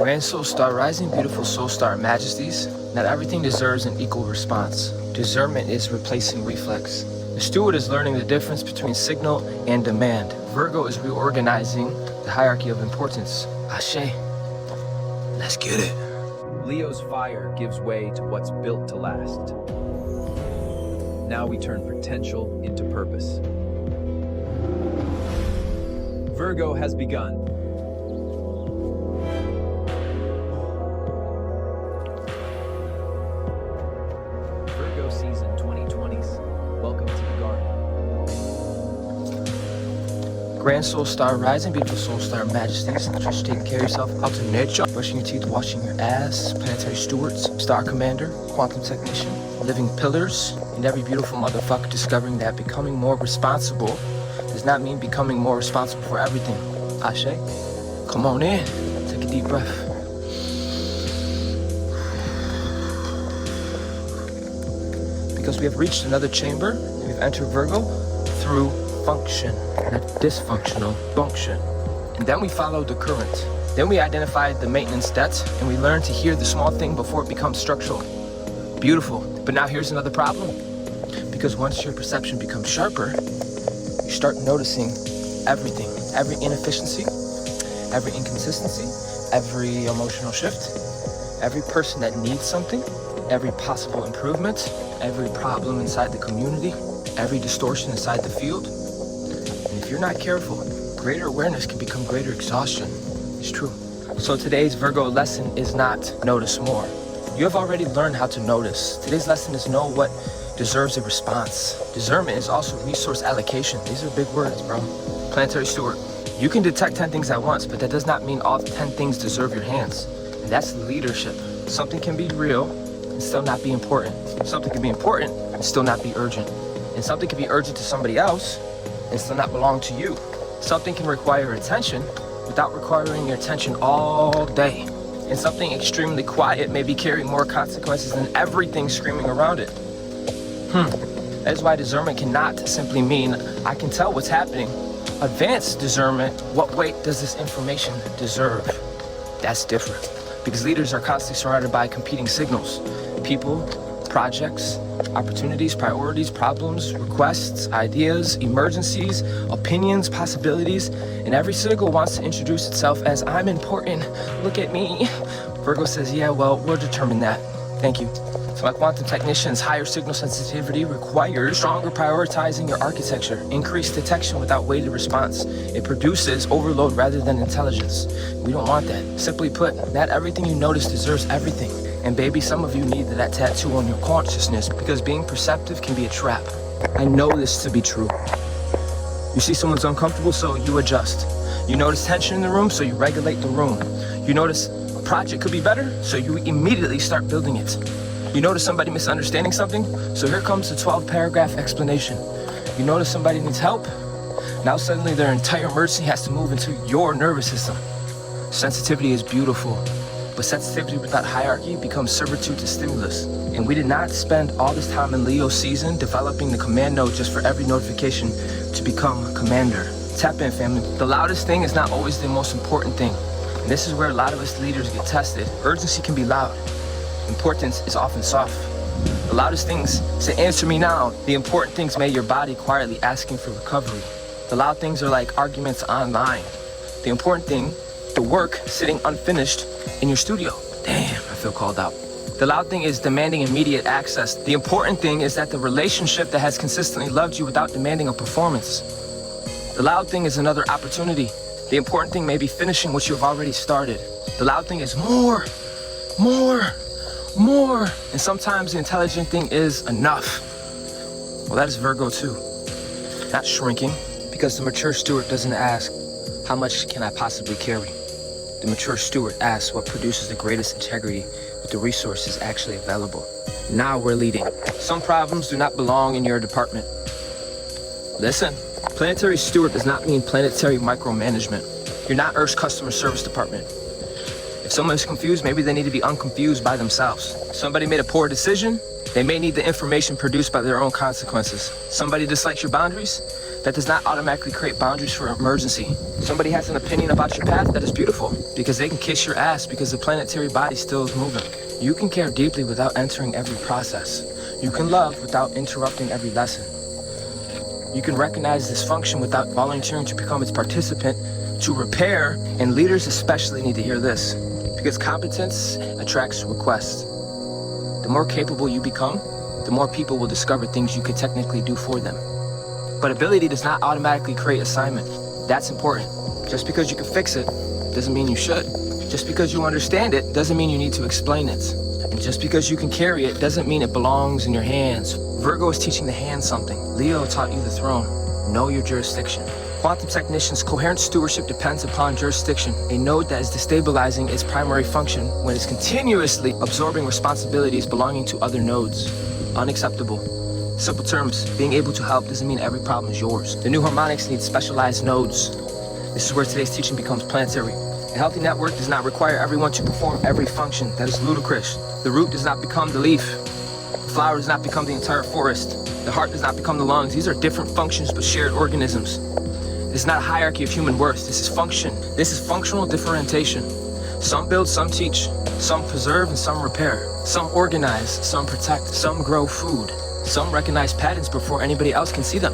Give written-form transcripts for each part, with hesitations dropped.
Grand Soul Star, rising beautiful soul star majesties, not everything deserves an equal response. Discernment is replacing reflex. The steward is learning the difference between signal and demand. Virgo is reorganizing the hierarchy of importance. Ashe. Let's get it. Leo's fire gives way to what's built to last. Now we turn potential into purpose. Virgo has begun. Virgo season 2020s. Welcome to the garden. Grand Soul Star, rising beautiful soul star majesties. Just taking care of yourself out to nature. Brushing your teeth, washing your ass. Planetary Stewards, Star Commander, Quantum Technician, Living Pillars, and every beautiful motherfucker discovering that becoming more responsible does not mean becoming more responsible for everything. Ashe, come on in. Take a deep breath. Because we have reached another chamber, we've entered Virgo through function, not dysfunctional function. And then we follow the current. Then we identify the maintenance debts, and we learn to hear the small thing before it becomes structural. Beautiful. But now here's another problem. Because once your perception becomes sharper, you start noticing everything. Every inefficiency, every inconsistency, every emotional shift, every person that needs something, every possible improvement, every problem inside the community, every distortion inside the field. And if you're not careful, greater awareness can become greater exhaustion. It's true. So today's Virgo lesson is not notice more. You have already learned how to notice. Today's lesson is know what deserves a response. Discernment is also resource allocation. These are big words, bro. Planetary Steward. You can detect 10 things at once, but that does not mean all 10 things deserve your hands. And that's leadership. Something can be real and still not be important. Something can be important and still not be urgent. And something can be urgent to somebody else and still not belong to you. Something can require attention without requiring your attention all day. And something extremely quiet may be carrying more consequences than everything screaming around it. That is why discernment cannot simply mean I can tell what's happening. Advanced discernment, what weight does this information deserve? That's different. Because leaders are constantly surrounded by competing signals. People, projects, opportunities, priorities, problems, requests, ideas, emergencies, opinions, possibilities, and every signal wants to introduce itself as I'm important, look at me. Virgo says, yeah, well, we'll determine that. Thank you. So my quantum technicians, higher signal sensitivity requires stronger prioritizing your architecture, increased detection without weighted response. It produces overload rather than intelligence. We don't want that. Simply put, not everything you notice deserves everything. And baby, some of you need that tattoo on your consciousness because being perceptive can be a trap. I know this to be true. You see someone's uncomfortable, so you adjust. You notice tension in the room, so you regulate the room. You notice a project could be better, so you immediately start building it. You notice somebody misunderstanding something, so here comes the 12-paragraph explanation. You notice somebody needs help, now suddenly their entire emergency has to move into your nervous system. Sensitivity is beautiful, but sensitivity without hierarchy becomes servitude to stimulus. And we did not spend all this time in Leo season developing the command note just for every notification to become commander. Tap in, family. The loudest thing is not always the most important thing. And this is where a lot of us leaders get tested. Urgency can be loud. Importance is often soft. The loudest things say, answer me now. The important things may your body quietly asking for recovery. The loud things are like arguments online. The important thing, the work sitting unfinished in your studio. Damn, I feel called out. The loud thing is demanding immediate access. The important thing is that the relationship that has consistently loved you without demanding a performance. The loud thing is another opportunity. The important thing may be finishing what you have already started. The loud thing is more. And sometimes the intelligent thing is enough. Well, that is Virgo too. Not shrinking, because the mature steward doesn't ask, how much can I possibly carry? The mature steward asks what produces the greatest integrity with the resources actually available. Now we're leading. Some problems do not belong in your department. Listen, planetary steward does not mean planetary micromanagement. You're not Earth's customer service department. If someone is confused, maybe they need to be unconfused by themselves. Somebody made a poor decision, they may need the information produced by their own consequences. Somebody dislikes your boundaries, That does not automatically create boundaries for emergency. Somebody has an opinion about your path, that is beautiful, because they can kiss your ass because the planetary body still is moving. You can care deeply without entering every process. You can love without interrupting every lesson. You can recognize dysfunction without volunteering to become its participant to repair, and leaders especially need to hear this, because competence attracts requests. The more capable you become, the more people will discover things you could technically do for them. But ability does not automatically create assignment. That's important. Just because you can fix it doesn't mean you should. Just because you understand it doesn't mean you need to explain it. And just because you can carry it doesn't mean it belongs in your hands. Virgo is teaching the hand something. Leo taught you the throne. Know your jurisdiction. Quantum technicians, coherent stewardship depends upon jurisdiction. A node that is destabilizing its primary function when it's continuously absorbing responsibilities belonging to other nodes. Unacceptable. Simple terms, being able to help doesn't mean every problem is yours. The new harmonics need specialized nodes. This is where today's teaching becomes planetary. A healthy network does not require everyone to perform every function. That is ludicrous. The root does not become the leaf. The flower does not become the entire forest. The heart does not become the lungs. These are different functions but shared organisms. This is not a hierarchy of human worth. This is function. This is functional differentiation. Some build, some teach. Some preserve and some repair. Some organize, some protect. Some grow food. Some recognize patterns before anybody else can see them.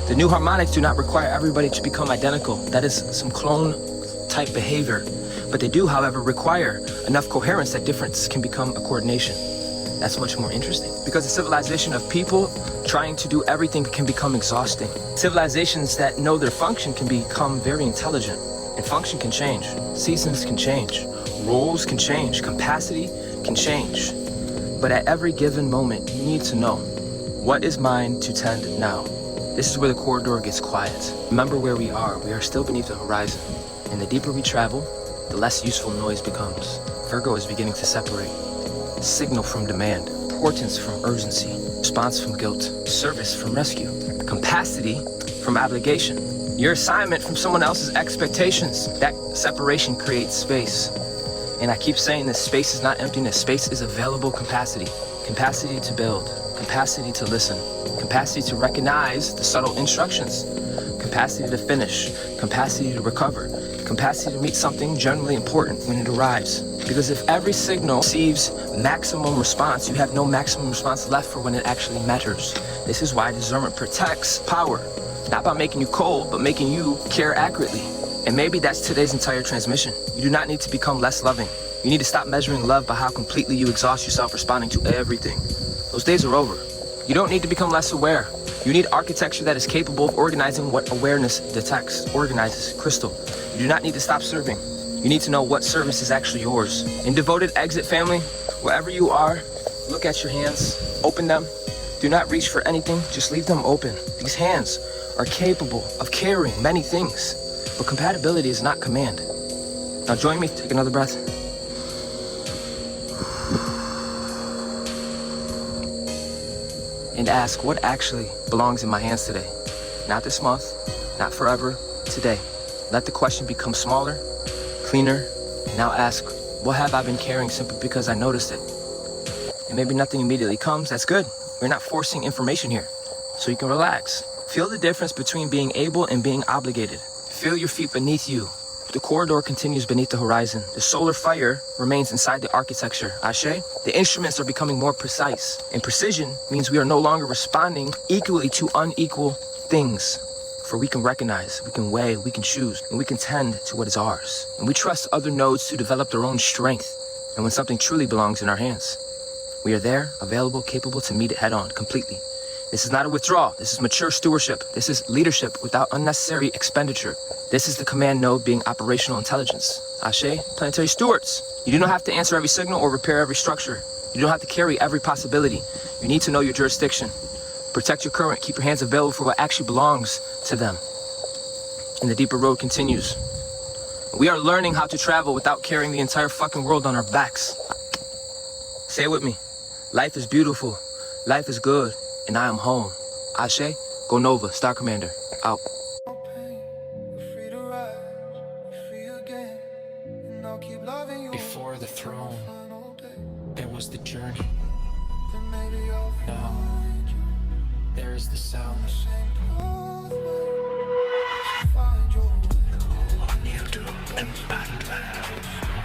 The new harmonics do not require everybody to become identical. That is some clone type behavior. But they do, however, require enough coherence that difference can become a coordination. That's much more interesting. Because the civilization of people trying to do everything can become exhausting. Civilizations that know their function can become very intelligent. And function can change. Seasons can change. Roles can change. Capacity can change. But at every given moment, you need to know, what is mine to tend now? This is where the corridor gets quiet. Remember where we are. We are still beneath the horizon. And the deeper we travel, the less useful noise becomes. Virgo is beginning to separate. Signal from demand. Importance from urgency. Response from guilt. Service from rescue. Capacity from obligation. Your assignment from someone else's expectations. That separation creates space. And I keep saying this, space is not emptiness. Space is available capacity. Capacity to build. Capacity to listen. Capacity to recognize the subtle instructions. Capacity to finish. Capacity to recover. Capacity to meet something generally important when it arrives. Because if every signal receives maximum response, you have no maximum response left for when it actually matters. This is why discernment protects power. Not by making you cold, but making you care accurately. And maybe that's today's entire transmission. You do not need to become less loving. You need to stop measuring love by how completely you exhaust yourself responding to everything. Those days are over. You don't need to become less aware. You need architecture that is capable of organizing what awareness detects, organizes, crystal. You do not need to stop serving. You need to know what service is actually yours. In devoted exit family, wherever you are, look at your hands, open them. Do not reach for anything, just leave them open. These hands are capable of carrying many things, but compatibility is not command. Now join me, take another breath. And ask what actually belongs in my hands today. Not this month, not forever, today. Let the question become smaller, cleaner. Now ask, what have I been carrying simply because I noticed it? And maybe nothing immediately comes, that's good. We're not forcing information here, so you can relax. Feel the difference between being able and being obligated. Feel your feet beneath you. The corridor continues beneath the horizon. The solar fire remains inside the architecture. Ashe? The instruments are becoming more precise. And precision means we are no longer responding equally to unequal things. For we can recognize, we can weigh, we can choose, and we can tend to what is ours. And we trust other nodes to develop their own strength. And when something truly belongs in our hands, we are there, available, capable to meet it head on, completely. This is not a withdrawal. This is mature stewardship. This is leadership without unnecessary expenditure. This is the command node being operational intelligence. Ashe, planetary stewards. You do not have to answer every signal or repair every structure. You don't have to carry every possibility. You need to know your jurisdiction. Protect your current. Keep your hands available for what actually belongs to them. And the deeper road continues. We are learning how to travel without carrying the entire fucking world on our backs. Say it with me. Life is beautiful. Life is good. And I am home. Ashe, go Nova, Star Commander, out. Before the throne, there was the journey. Now, there is the sound. and Batman.